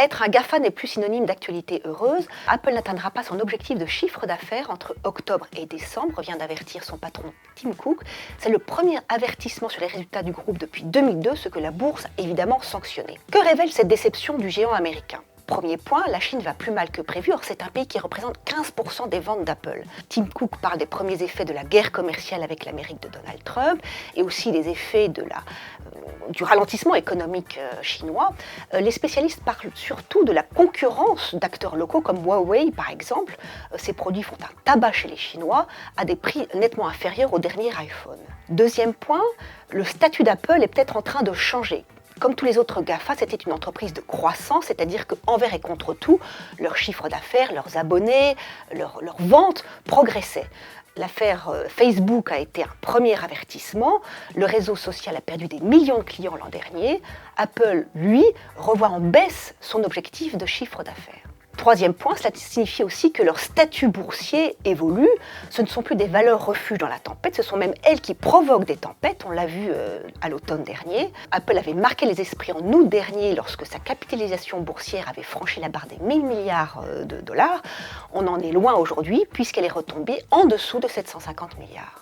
Être un GAFA n'est plus synonyme d'actualité heureuse. Apple n'atteindra pas son objectif de chiffre d'affaires entre octobre et décembre, vient d'avertir son patron Tim Cook. C'est le premier avertissement sur les résultats du groupe depuis 2002, ce que la bourse a évidemment sanctionné. Que révèle cette déception du géant américain ? Premier point, la Chine va plus mal que prévu. Or, c'est un pays qui représente 15% des ventes d'Apple. Tim Cook parle des premiers effets de la guerre commerciale avec l'Amérique de Donald Trump et aussi des effets du ralentissement économique chinois. Les spécialistes parlent surtout de la concurrence d'acteurs locaux comme Huawei, par exemple. Ces produits font un tabac chez les Chinois à des prix nettement inférieurs au dernier iPhone. Deuxième point, le statut d'Apple est peut-être en train de changer. Comme tous les autres GAFA, c'était une entreprise de croissance, c'est-à-dire qu'envers et contre tout, leur chiffre d'affaires, leurs abonnés, leurs ventes progressaient. L'affaire Facebook a été un premier avertissement. Le réseau social a perdu des millions de clients l'an dernier. Apple, lui, revoit en baisse son objectif de chiffre d'affaires. Troisième point, cela signifie aussi que leur statut boursier évolue. Ce ne sont plus des valeurs refuges dans la tempête, ce sont même elles qui provoquent des tempêtes. On l'a vu à l'automne dernier. Apple avait marqué les esprits en août dernier lorsque sa capitalisation boursière avait franchi la barre des 1000 milliards de dollars. On en est loin aujourd'hui puisqu'elle est retombée en dessous de 750 milliards.